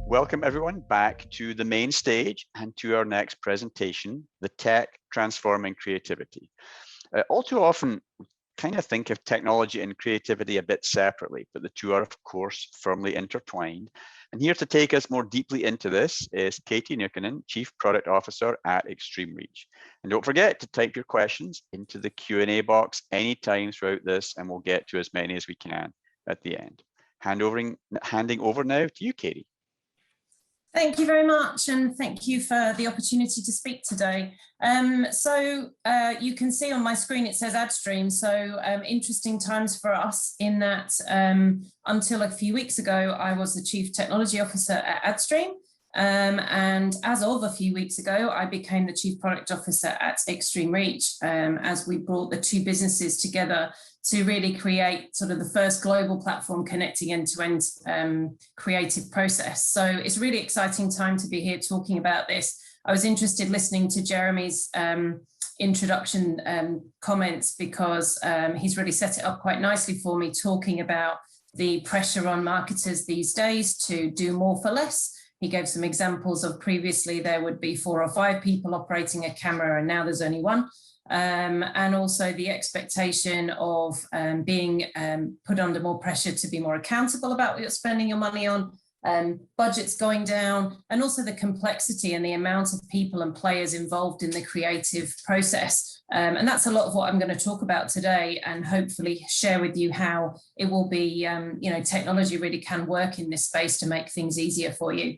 Welcome everyone back to the main stage and to our next presentation, the tech transforming creativity. All too often, we kind of think of technology and creativity a bit separately, but the two are of course firmly intertwined. And here to take us more deeply into this is Katie Nykanen, Chief Product Officer at Extreme Reach. And don't forget to type your questions into the Q&A box anytime throughout this, and we'll get to as many as we can at the end. Handing over now to you, Katie. Thank you very much, and thank you for the opportunity to speak today. You can see on my screen it says AdStream, so interesting times for us in that until a few weeks ago I was the Chief Technology Officer at AdStream, and as of a few weeks ago I became the Chief Product Officer at Extreme Reach, as we brought the two businesses together to really create sort of the first global platform connecting end-to-end creative process. So it's a really exciting time to be here talking about this. I was interested listening to Jeremy's introduction comments because he's really set it up quite nicely for me, talking about the pressure on marketers these days to do more for less. He gave some examples of previously there would be 4 or 5 people operating a camera and now there's only 1. And also the expectation of being put under more pressure to be more accountable about what you're spending your money on, budgets going down, and also the complexity and the amount of people and players involved in the creative process. And that's a lot of what I'm going to talk about today, and hopefully share with you how it will be, technology really can work in this space to make things easier for you.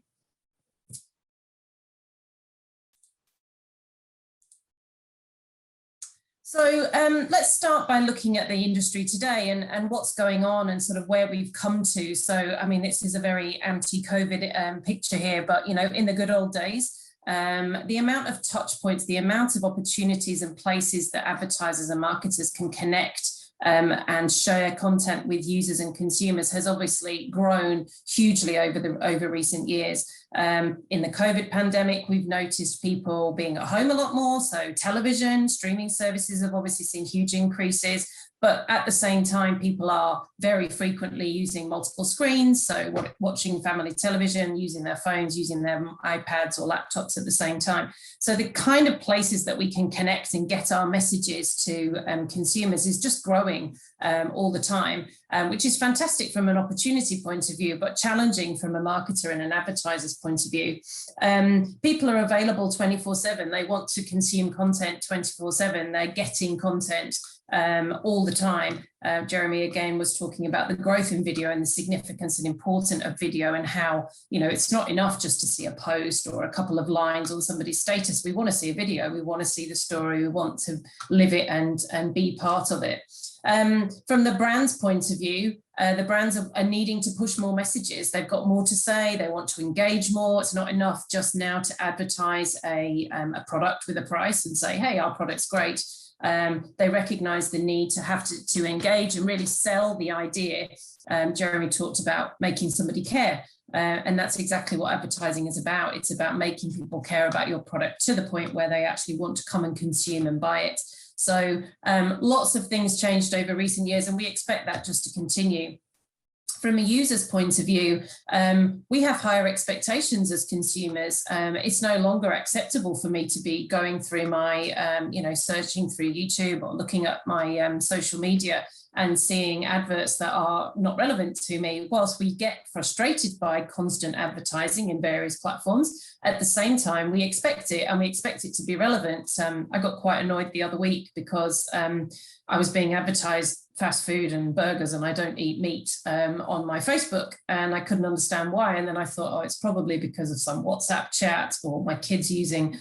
So let's start by looking at the industry today and what's going on and sort of where we've come to. So, I mean, this is a very anti-COVID picture here, but, in the good old days, the amount of touch points, the amount of opportunities and places that advertisers and marketers can connect and share content with users and consumers has obviously grown hugely over recent years. In the COVID pandemic, we've noticed people being at home a lot more, so television, streaming services have obviously seen huge increases, but at the same time, people are very frequently using multiple screens, so watching family television, using their phones, using their iPads or laptops at the same time. So the kind of places that we can connect and get our messages to consumers is just growing all the time, which is fantastic from an opportunity point of view, but challenging from a marketer and an advertiser's point of view. People are available 24/7. They want to consume content 24/7. They're getting content all the time. Jeremy again was talking about the growth in video and the significance and importance of video, and how, it's not enough just to see a post or a couple of lines on somebody's status. We want to see a video, we want to see the story, we want to live it and be part of it. From the brand's point of view, the brands are needing to push more messages. They've got more to say, they want to engage more. It's not enough just now to advertise a product with a price and say, hey, our product's great. They recognize the need to have to engage and really sell the idea. Jeremy talked about making somebody care, and that's exactly what advertising is about. It's about making people care about your product to the point where they actually want to come and consume and buy it. So lots of things changed over recent years, and we expect that just to continue. From a user's point of view, we have higher expectations as consumers. It's no longer acceptable for me to be going through my, searching through YouTube or looking at my social media and seeing adverts that are not relevant to me. Whilst we get frustrated by constant advertising in various platforms, at the same time, we expect it, and we expect it to be relevant. I got quite annoyed the other week because I was being advertised fast food and burgers, and I don't eat meat on my Facebook, and I couldn't understand why. And then I thought, it's probably because of some WhatsApp chat or my kids using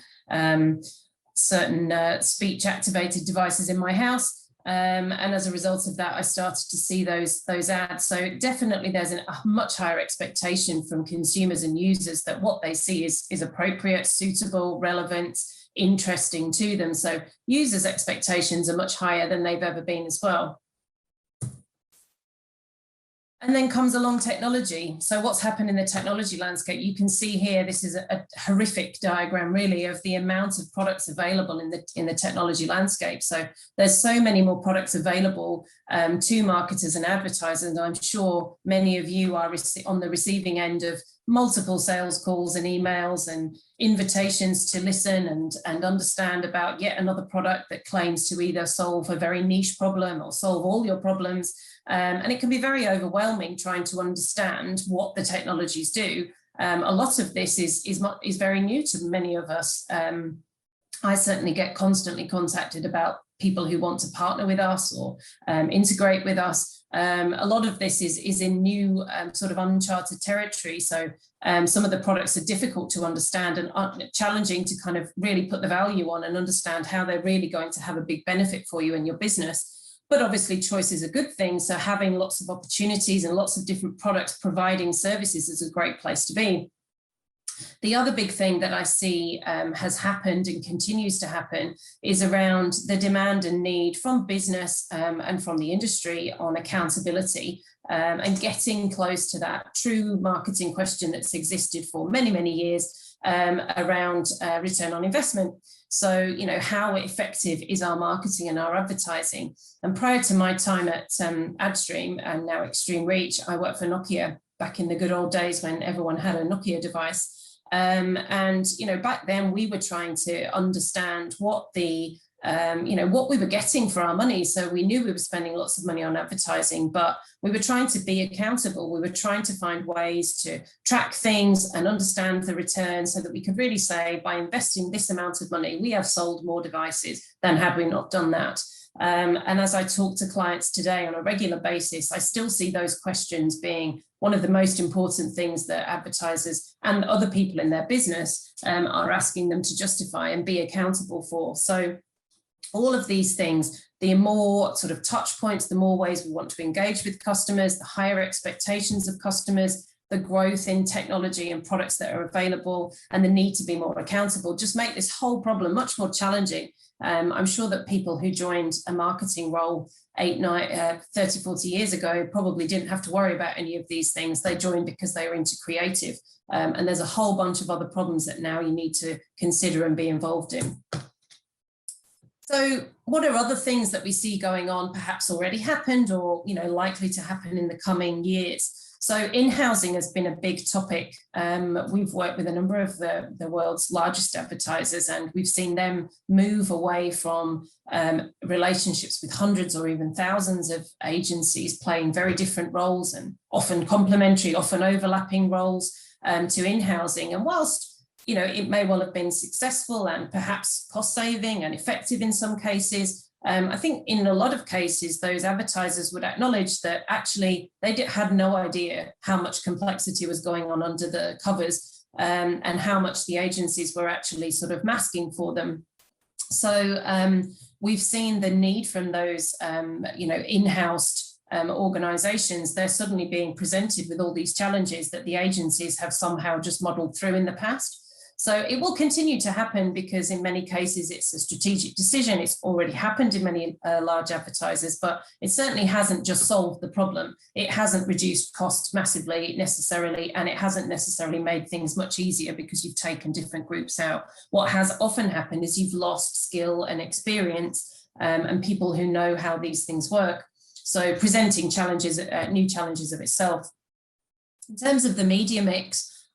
certain speech activated devices in my house. And as a result of that, I started to see those ads. So definitely there's a much higher expectation from consumers and users that what they see is appropriate, suitable, relevant, interesting to them. So users' expectations are much higher than they've ever been as well. And then comes along technology. So what's happened in the technology landscape? You can see here, this is a horrific diagram really of the amount of products available in the technology landscape. So there's so many more products available to marketers and advertisers. And I'm sure many of you are on the receiving end of multiple sales calls and emails and invitations to listen and understand about yet another product that claims to either solve a very niche problem or solve all your problems. And it can be very overwhelming trying to understand what the technologies do. A lot of this is very new to many of us. I certainly get constantly contacted about people who want to partner with us or integrate with us. A lot of this is in new sort of uncharted territory. So some of the products are difficult to understand and challenging to kind of really put the value on and understand how they're really going to have a big benefit for you in your business. But obviously choice is a good thing. So having lots of opportunities and lots of different products providing services is a great place to be. The other big thing that I see has happened and continues to happen is around the demand and need from business and from the industry on accountability and getting close to that true marketing question that's existed for many, many years around return on investment. So, you know, how effective is our marketing and our advertising? And prior to my time at AdStream and now Extreme Reach, I worked for Nokia back in the good old days when everyone had a Nokia device. And, you know, back then we were trying to understand what the, you know, what we were getting for our money. So we knew we were spending lots of money on advertising, but we were trying to be accountable. We were trying to find ways to track things and understand the return so that we could really say, by investing this amount of money, we have sold more devices than had we not done that. And as I talk to clients today on a regular basis, I still see those questions being one of the most important things that advertisers and other people in their business are asking them to justify and be accountable for. So all of these things, the more sort of touch points, the more ways we want to engage with customers, the higher expectations of customers, the growth in technology and products that are available, and the need to be more accountable just make this whole problem much more challenging. I'm sure that people who joined a marketing role 30, 40 years ago probably didn't have to worry about any of these things. They joined because they were into creative. And there's a whole bunch of other problems that now you need to consider and be involved in. So what are other things that we see going on, perhaps already happened or, you know, likely to happen in the coming years? So in-housing has been a big topic. We've worked with a number of the world's largest advertisers, and we've seen them move away from relationships with hundreds or even thousands of agencies playing very different roles and often complementary, often overlapping roles to in-housing. And whilst, you know, it may well have been successful and perhaps cost-saving and effective in some cases, I think in a lot of cases, those advertisers would acknowledge that actually they had no idea how much complexity was going on under the covers and how much the agencies were actually sort of masking for them. So we've seen the need from those, you know, in-house organizations. They're suddenly being presented with all these challenges that the agencies have somehow just modeled through in the past. So it will continue to happen because in many cases it's a strategic decision. It's already happened in many large advertisers, but it certainly hasn't just solved the problem. It hasn't reduced costs massively necessarily, and it hasn't necessarily made things much easier because you've taken different groups out. What has often happened is you've lost skill and experience and people who know how these things work. So presenting challenges, new challenges of itself. In terms of the media mix,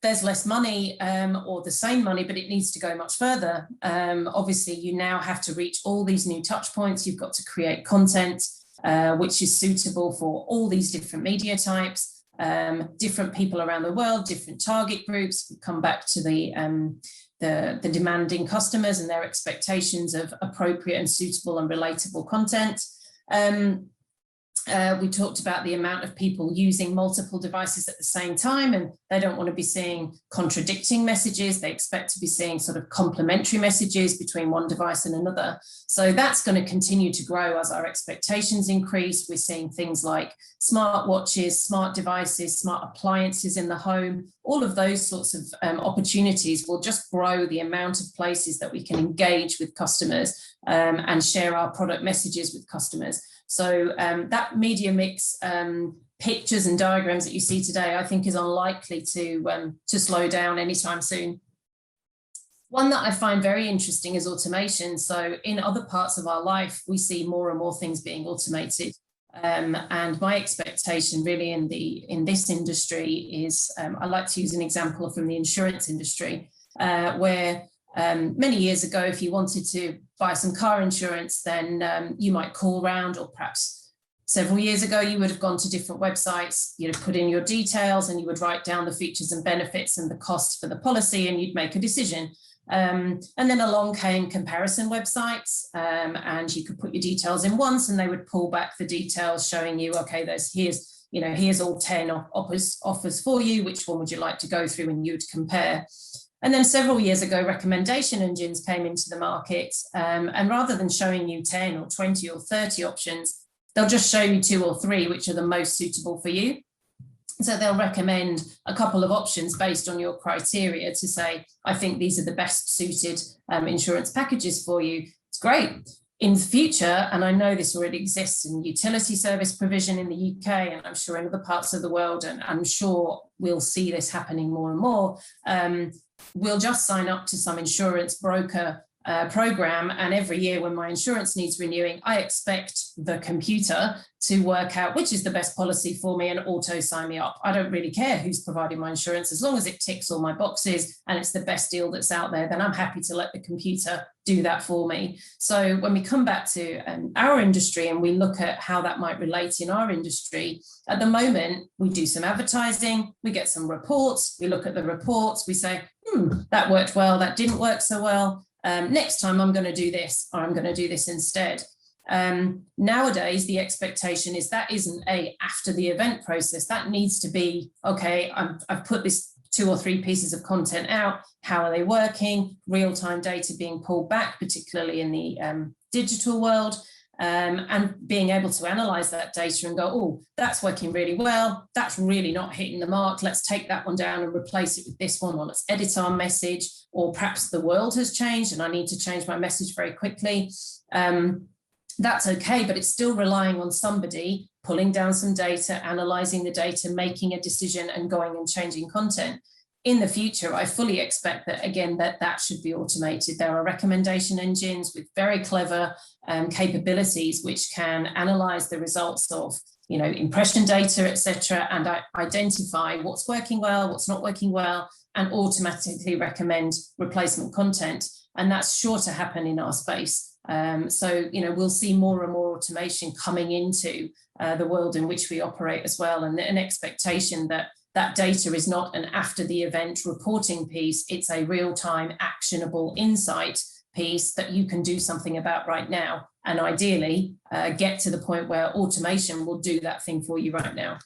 there's less money or the same money, but it needs to go much further. Obviously, you now have to reach all these new touch points. You've got to create content which is suitable for all these different media types, different people around the world, different target groups. We come back to the demanding customers and their expectations of appropriate and suitable and relatable content. We talked about the amount of people using multiple devices at the same time, and they don't want to be seeing contradicting messages. They expect to be seeing sort of complementary messages between one device and another. So that's going to continue to grow as our expectations increase. We're seeing things like smart watches, smart devices, smart appliances in the home. All of those sorts of opportunities will just grow the amount of places that we can engage with customers and share our product messages with customers. So that media mix pictures and diagrams that you see today, I think is unlikely to slow down anytime soon. One that I find very interesting is automation. So in other parts of our life, we see more and more things being automated. And my expectation really in this industry is, I like to use an example from the insurance industry, where many years ago, if you wanted to buy some car insurance, then you might call round, or perhaps several years ago, you would have gone to different websites, you'd have put in your details and you would write down the features and benefits and the costs for the policy, and you'd make a decision. And then along came comparison websites, and you could put your details in once and they would pull back the details showing you, okay, here's all 10 offers for you, which one would you like to go through, and you'd compare. And then several years ago, recommendation engines came into the market, and rather than showing you 10 or 20 or 30 options, they'll just show you 2 or 3, which are the most suitable for you. So they'll recommend a couple of options based on your criteria to say, I think these are the best suited insurance packages for you. It's great. In the future, and I know this already exists in utility service provision in the UK, and I'm sure in other parts of the world, and I'm sure we'll see this happening more and more, we'll just sign up to some insurance broker program, and every year when my insurance needs renewing, I expect the computer to work out which is the best policy for me and auto sign me up. I don't really care who's providing my insurance, as long as it ticks all my boxes and it's the best deal that's out there, then I'm happy to let the computer do that for me. So when we come back to our industry and we look at how that might relate in our industry, at the moment we do some advertising, we get some reports, we look at the reports, we say, that worked well, that didn't work so well. Next time I'm going to do this, or I'm going to do this instead. Nowadays, the expectation is that isn't after the event process. That needs to be, okay, I've put this 2 or 3 pieces of content out. How are they working? Real-time data being pulled back, particularly in the digital world, and being able to analyze that data and go, oh, that's working really well. That's really not hitting the mark. Let's take that one down and replace it with this one, or let's edit our message, or perhaps the world has changed and I need to change my message very quickly. That's okay, but it's still relying on somebody pulling down some data, analyzing the data, making a decision and going and changing content. In the future, I fully expect that, again, that should be automated. There are recommendation engines with very clever capabilities which can analyze the results of, impression data, etc., and identify what's working well, what's not working well, and automatically recommend replacement content. And that's sure to happen in our space. So, we'll see more and more automation coming into the world in which we operate as well, and an expectation that data is not an after the event reporting piece, it's a real-time actionable insight piece that you can do something about right now, and ideally get to the point where automation will do that thing for you right now.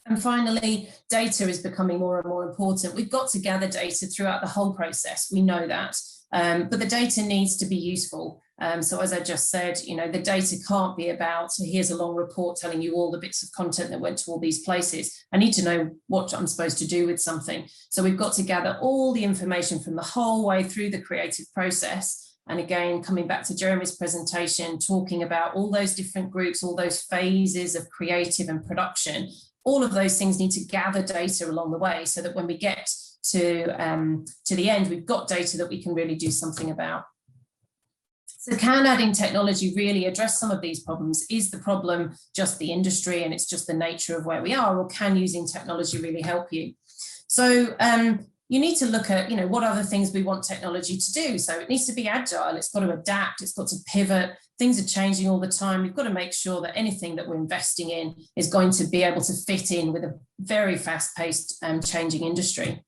And finally, data is becoming more and more important. We've got to gather data throughout the whole process. We know that, but the data needs to be useful. So as I just said, the data can't be about, so here's a long report telling you all the bits of content that went to all these places. I need to know what I'm supposed to do with something. So we've got to gather all the information from the whole way through the creative process. And again, coming back to Jeremy's presentation, talking about all those different groups, all those phases of creative and production, all of those things need to gather data along the way so that when we get to the end, we've got data that we can really do something about. So can adding technology really address some of these problems? Is the problem just the industry and it's just the nature of where we are, or can using technology really help you? So you need to look at, what other things we want technology to do. So it needs to be agile, it's got to adapt, it's got to pivot. Things are changing all the time. We've got to make sure that anything that we're investing in is going to be able to fit in with a very fast-paced changing industry.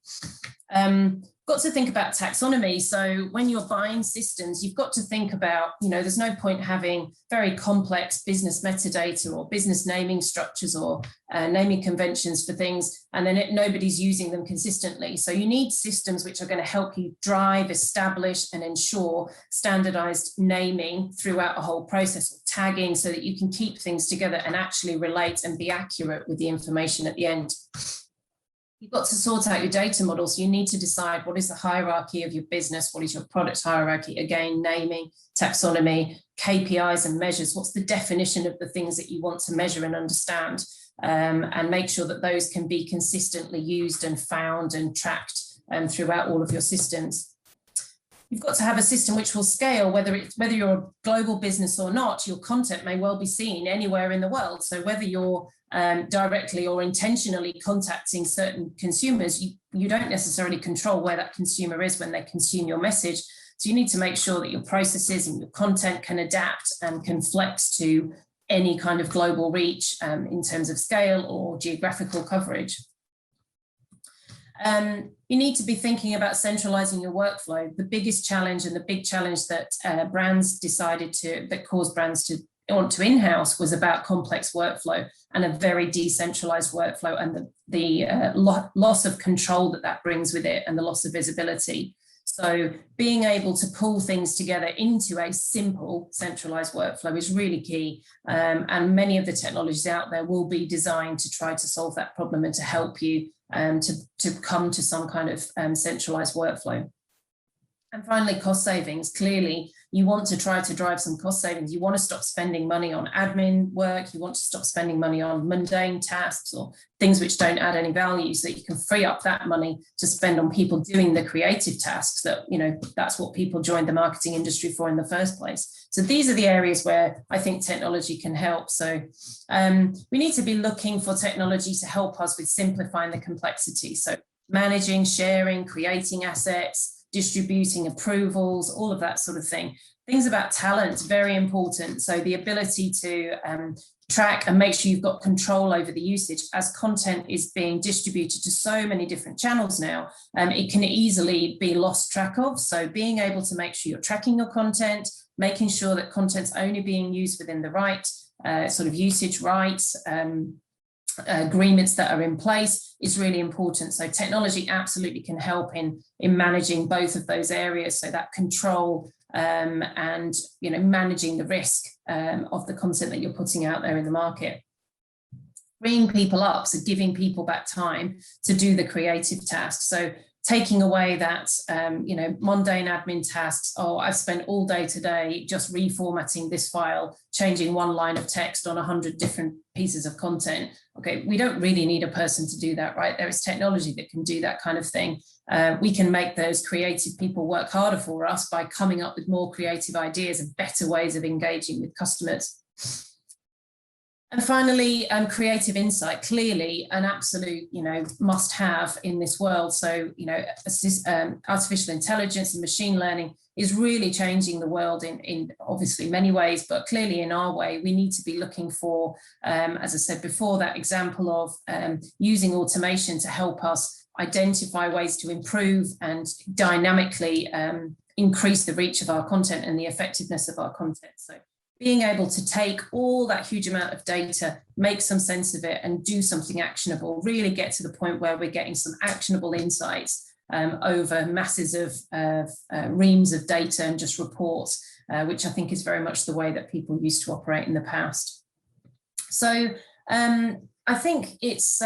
Got to think about taxonomy. So when you're buying systems, you've got to think about, there's no point having very complex business metadata or business naming structures or naming conventions for things, and then nobody's using them consistently. So you need systems which are going to help you drive, establish, and ensure standardized naming throughout a whole process, of tagging, so that you can keep things together and actually relate and be accurate with the information at the end. You've got to sort out your data models. You need to decide what is the hierarchy of your business, what is your product hierarchy, again, naming, taxonomy, KPIs and measures, what's the definition of the things that you want to measure and understand, and make sure that those can be consistently used and found and tracked throughout all of your systems. you've got to have a system which will scale, whether you're a global business or not. Your content may well be seen anywhere in the world. So whether you're directly or intentionally contacting certain consumers, you don't necessarily control where that consumer is when they consume your message. So you need to make sure that your processes and your content can adapt and can flex to any kind of global reach in terms of scale or geographical coverage. You need to be thinking about centralizing your workflow. The biggest challenge and the big challenge that that caused brands to want to in-house was about complex workflow and a very decentralized workflow, and the loss of control that brings with it, and the loss of visibility. So being able to pull things together into a simple centralized workflow is really key. And many of the technologies out there will be designed to try to solve that problem and to help you to come to some kind of centralized workflow. And finally, cost savings. Clearly, you want to try to drive some cost savings. You want to stop spending money on admin work. You want to stop spending money on mundane tasks or things which don't add any value, so that you can free up that money to spend on people doing the creative tasks that, that's what people joined the marketing industry for in the first place. So these are the areas where I think technology can help. So we need to be looking for technology to help us with simplifying the complexity. So managing, sharing, creating assets, distributing approvals, all of that sort of thing. Things about talent, very important. So the ability to track and make sure you've got control over the usage. As content is being distributed to so many different channels now, it can easily be lost track of. So being able to make sure you're tracking your content, making sure that content's only being used within the right sort of usage rights, agreements that are in place is really important. So technology absolutely can help in managing both of those areas. So that control and managing the risk of the content that you're putting out there in the market. Freeing people up, so giving people back time to do the creative tasks. So taking away that, mundane admin tasks. Oh, I've spent all day today just reformatting this file, changing one line of text on 100 different pieces of content. Okay, we don't really need a person to do that, right? There is technology that can do that kind of thing. We can make those creative people work harder for us by coming up with more creative ideas and better ways of engaging with customers. And finally, creative insight, clearly an absolute, must have in this world. So, artificial intelligence and machine learning is really changing the world in obviously many ways, but clearly in our way, we need to be looking for, as I said before, that example of using automation to help us identify ways to improve and dynamically increase the reach of our content and the effectiveness of our content. So being able to take all that huge amount of data, make some sense of it and do something actionable, really get to the point where we're getting some actionable insights over masses of reams of data and just reports, which I think is very much the way that people used to operate in the past. So I think it's,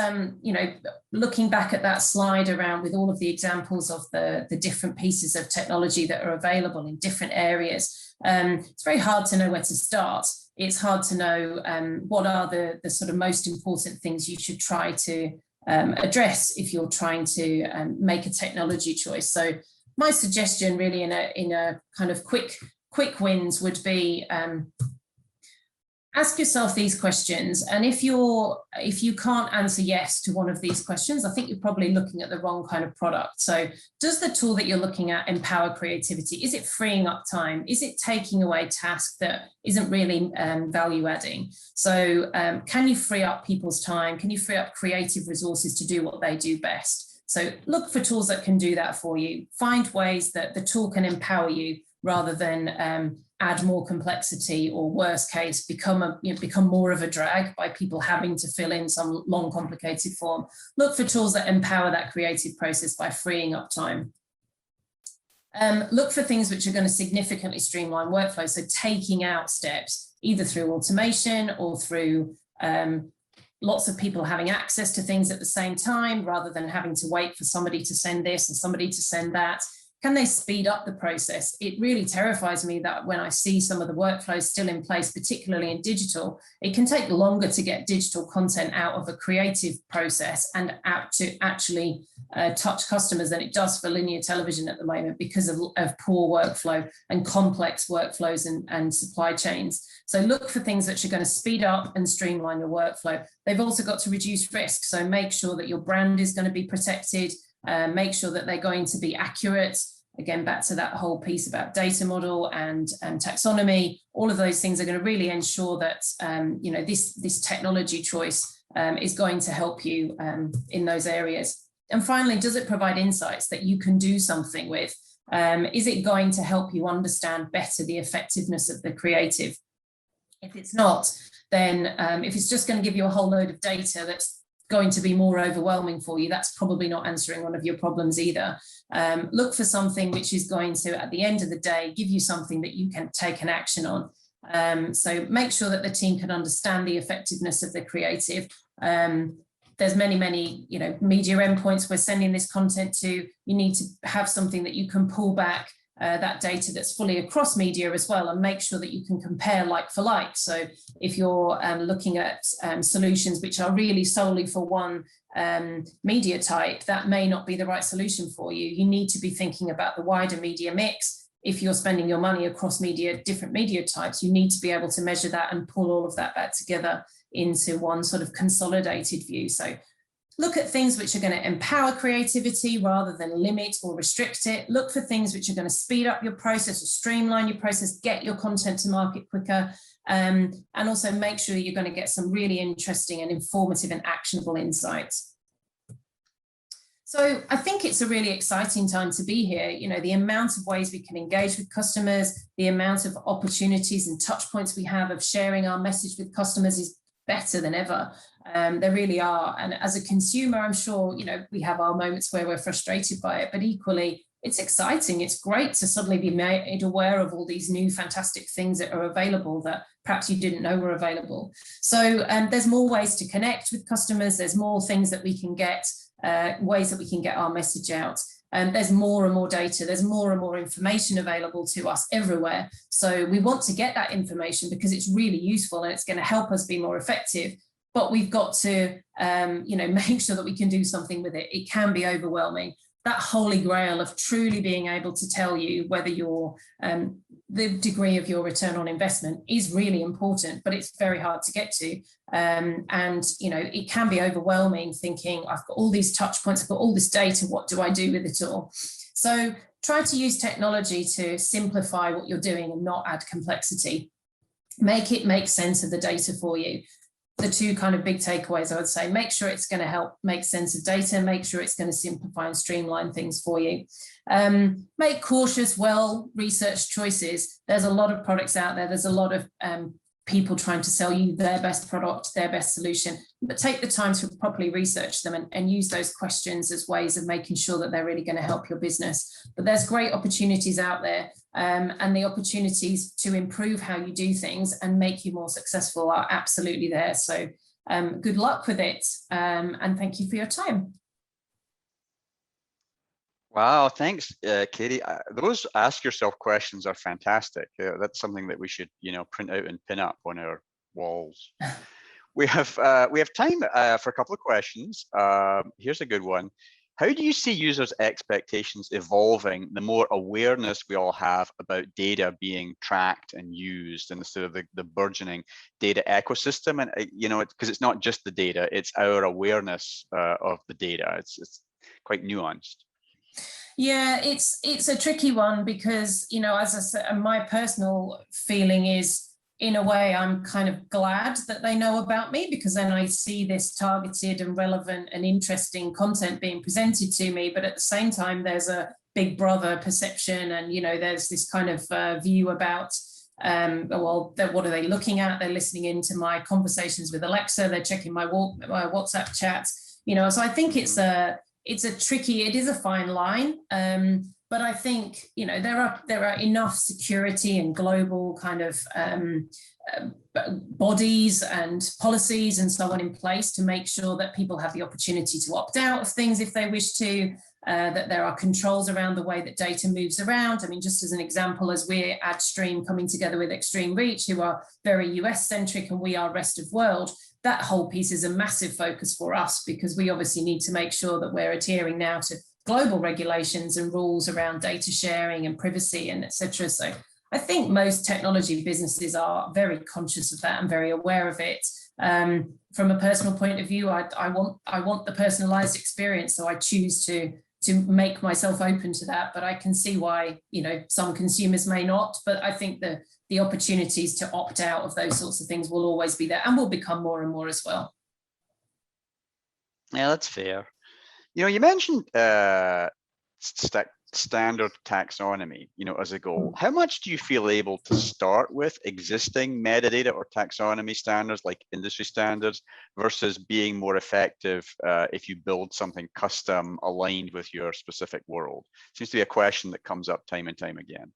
looking back at that slide around with all of the examples of the different pieces of technology that are available in different areas, it's very hard to know where to start. It's hard to know what are the sort of most important things you should try to address if you're trying to make a technology choice. So my suggestion really in a kind of quick wins would be ask yourself these questions, and if you can't answer yes to one of these questions, I think you're probably looking at the wrong kind of product. So does the tool that you're looking at empower creativity? Is it freeing up time? Is it taking away tasks that isn't really value adding? So can you free up people's time? Can you free up creative resources to do what they do best? So look for tools that can do that for you. Find ways that the tool can empower you rather than add more complexity, or worst case, become more of a drag by people having to fill in some long, complicated form. Look for tools that empower that creative process by freeing up time. Look for things which are going to significantly streamline workflow, so taking out steps, either through automation or through lots of people having access to things at the same time, rather than having to wait for somebody to send this and somebody to send that. can they speed up the process? It really terrifies me that when I see some of the workflows still in place, particularly in digital, it can take longer to get digital content out of a creative process and out to actually touch customers than it does for linear television at the moment because of poor workflow and complex workflows and supply chains. So look for things that are going to speed up and streamline your workflow. They've also got to reduce risk. So make sure that your brand is going to be protected. Make sure that they're going to be accurate. Again, back to that whole piece about data model and taxonomy. All of those things are going to really ensure that this technology choice is going to help you in those areas. And finally, does it provide insights that you can do something with? Is it going to help you understand better the effectiveness of the creative? If it's not, then if it's just going to give you a whole load of data that's going to be more overwhelming for you, that's probably not answering one of your problems either. Look for something which is going to, at the end of the day, give you something that you can take an action on. So make sure that the team can understand the effectiveness of the creative. There's many, media endpoints we're sending this content to. You need to have something that you can pull back that data that's fully across media as well, and make sure that you can compare like for like. So if you're looking at solutions which are really solely for one media type, that may not be the right solution for you. You need to be thinking about the wider media mix. If you're spending your money across different media types, you need to be able to measure that and pull all of that back together into one sort of consolidated view. So look at things which are going to empower creativity rather than limit or restrict it. Look for things which are going to speed up your process or streamline your process, get your content to market quicker, and also make sure you're going to get some really interesting and informative and actionable insights. So I think it's a really exciting time to be here. You know, the amount of ways we can engage with customers, the amount of opportunities and touch points we have of sharing our message with customers is better than ever. There really are. And as a consumer, I'm sure, we have our moments where we're frustrated by it, but equally, it's exciting. It's great to suddenly be made aware of all these new fantastic things that are available that perhaps you didn't know were available. So there's more ways to connect with customers. There's more things that we can get, ways that we can get our message out. And there's more and more data, there's more and more information available to us everywhere. So we want to get that information because it's really useful and it's going to help us be more effective. But we've got to, make sure that we can do something with it. It can be overwhelming. That holy grail of truly being able to tell you whether the degree of your return on investment is really important, but it's very hard to get to. It can be overwhelming thinking, I've got all these touch points, I've got all this data, what do I do with it all? So try to use technology to simplify what you're doing and not add complexity. Make it make sense of the data for you. The two kind of big takeaways, I would say, make sure it's going to help make sense of data, make sure it's going to simplify and streamline things for you. Make cautious, well-researched choices. There's a lot of products out there. There's a lot of people trying to sell you their best product, their best solution, but take the time to properly research them and use those questions as ways of making sure that they're really going to help your business. But there's great opportunities out there, and the opportunities to improve how you do things and make you more successful are absolutely there. So good luck with it, and thank you for your time. Wow, thanks, Katie. Those ask yourself questions are fantastic. That's something that we should, print out and pin up on our walls. We have time for a couple of questions. Here's a good one. How do you see users' expectations evolving the more awareness we all have about data being tracked and used, and sort of the burgeoning data ecosystem? And because it's not just the data, it's our awareness of the data. It's quite nuanced. Yeah, it's a tricky one because, as I said, my personal feeling is, in a way, I'm kind of glad that they know about me, because then I see this targeted and relevant and interesting content being presented to me. But at the same time, there's a big brother perception, and, there's this kind of view about, what are they looking at? They're listening into my conversations with Alexa. They're checking my WhatsApp chats, so I think it is a fine line. But I think, there are enough security and global kind of bodies and policies and so on in place to make sure that people have the opportunity to opt out of things if they wish to, that there are controls around the way that data moves around. I mean, just as an example, as we're AdStream coming together with Extreme Reach, who are very US centric and we are rest of world, that whole piece is a massive focus for us, because we obviously need to make sure that we're adhering now to global regulations and rules around data sharing and privacy and etc. So I think most technology businesses are very conscious of that and very aware of it. From a personal point of view, I want the personalized experience, so I choose to make myself open to that. But I can see why, you know, some consumers may not. But I think the opportunities to opt out of those sorts of things will always be there and will become more and more as well. Yeah, that's fair. You know, you mentioned standard taxonomy, you know, as a goal. How much do you feel able to start with existing metadata or taxonomy standards like industry standards versus being more effective if you build something custom aligned with your specific world? Seems to be a question that comes up time and time again.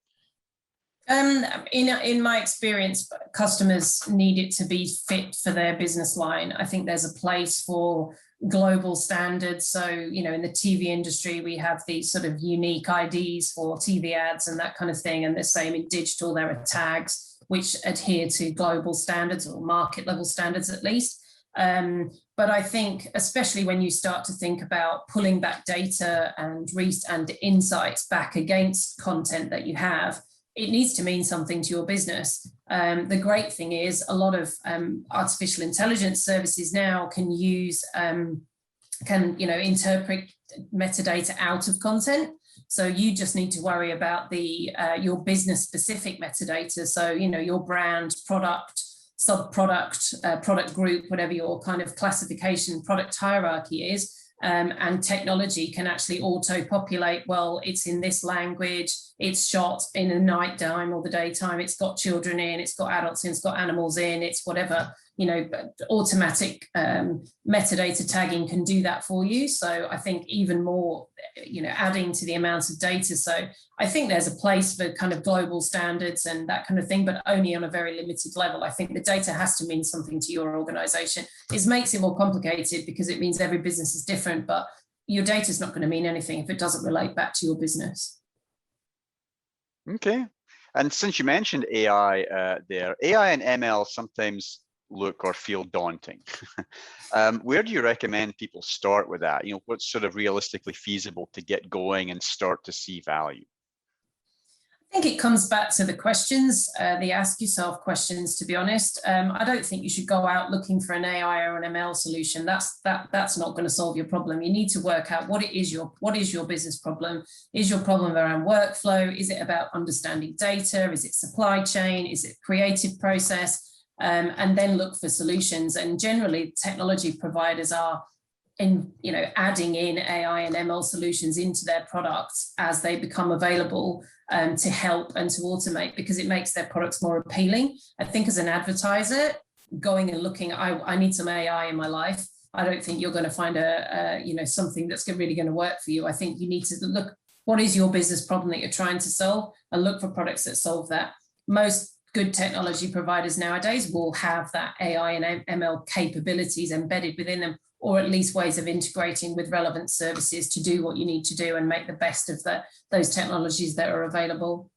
In my experience, customers need it to be fit for their business line. I think there's a place for global standards. So, you know, in the TV industry, we have these sort of unique IDs for TV ads and that kind of thing. And the same in digital, there are tags which adhere to global standards or market level standards at least. But I think, especially when you start to think about pulling back data and insights back against content that you have, it needs to mean something to your business. The great thing is a lot of artificial intelligence services now can use, interpret metadata out of content. So you just need to worry about your business specific metadata. So, you know, your brand, product, sub-product, product group, whatever your kind of classification, product hierarchy is. And technology can actually auto-populate, well, it's in this language, it's shot in the night time or the daytime, it's got children in, it's got adults in, it's got animals in, it's whatever, you know, automatic metadata tagging can do that for you. So I think even more, you know, adding to the amount of data. So I think there's a place for kind of global standards and that kind of thing, but only on a very limited level. I think the data has to mean something to your organization. It makes it more complicated because it means every business is different, but your data is not going to mean anything if it doesn't relate back to your business. Okay. And since you mentioned AI there, AI and ML sometimes look or feel daunting. Where do you recommend people start with that? You know, what's sort of realistically feasible to get going and start to see value? I think it comes back to the questions, the ask yourself questions, to be honest. I don't think you should go out looking for an AI or an ML solution. That's not going to solve your problem. You need to work out what is your business problem. Is your problem around workflow? Is it about understanding data? Is it supply chain? Is it creative process? And then look for solutions. And generally, technology providers are adding in AI and ML solutions into their products as they become available to help and to automate, because it makes their products more appealing. I think as an advertiser, going and looking, I need some AI in my life, I don't think you're going to find something that's really going to work for you. I think you need to look, what is your business problem that you're trying to solve, and look for products that solve that. Most good technology providers nowadays will have that AI and ML capabilities embedded within them, or at least ways of integrating with relevant services to do what you need to do and make the best of those technologies that are available.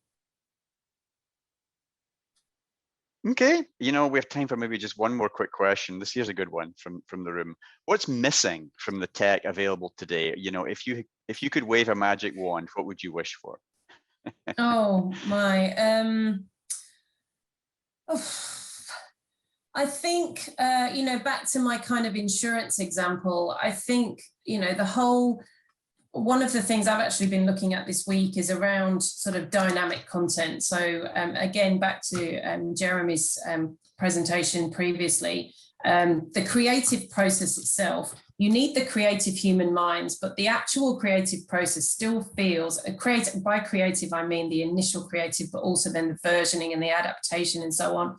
Okay, you know, we have time for maybe just one more quick question. This here's a good one from the room. What's missing from the tech available today? You know, if you could wave a magic wand, what would you wish for? Oh my. I think, back to my kind of insurance example, I think, one of the things I've actually been looking at this week is around sort of dynamic content. So again, back to Jeremy's presentation previously, the creative process itself, you need the creative human minds, but the actual creative process still feels, by creative, I mean the initial creative, but also then the versioning and the adaptation and so on.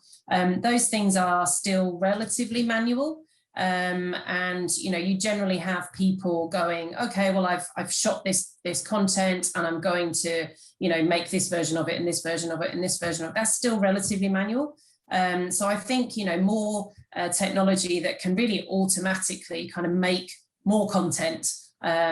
Those things are still relatively manual. And you generally have people going, okay, well, I've shot this content and I'm going to make this version of it and this version of it and this version of it. That's still relatively manual. So I think, more technology that can really automatically kind of make more content.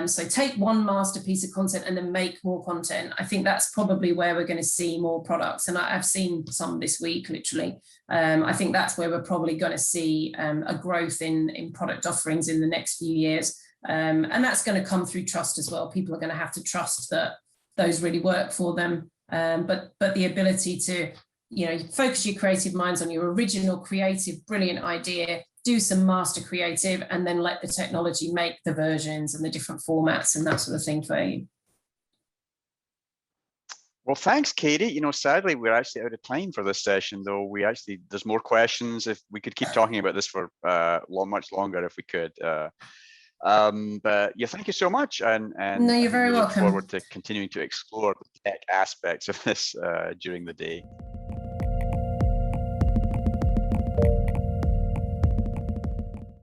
So take one masterpiece of content and then make more content. I think that's probably where we're going to see more products. And I've seen some this week, literally. I think that's where we're probably going to see a growth in product offerings in the next few years. And that's going to come through trust as well. People are going to have to trust that those really work for them. But the ability to, focus your creative minds on your original, creative, brilliant idea, do some master creative, and then let the technology make the versions and the different formats and that sort of thing for you. Well, thanks, Katie. Sadly, we're actually out of time for this session, though. There's more questions. If we could keep talking about this for much longer, if we could. But yeah, thank you so much. And no, you're very welcome. Look forward to continuing to explore the tech aspects of this during the day.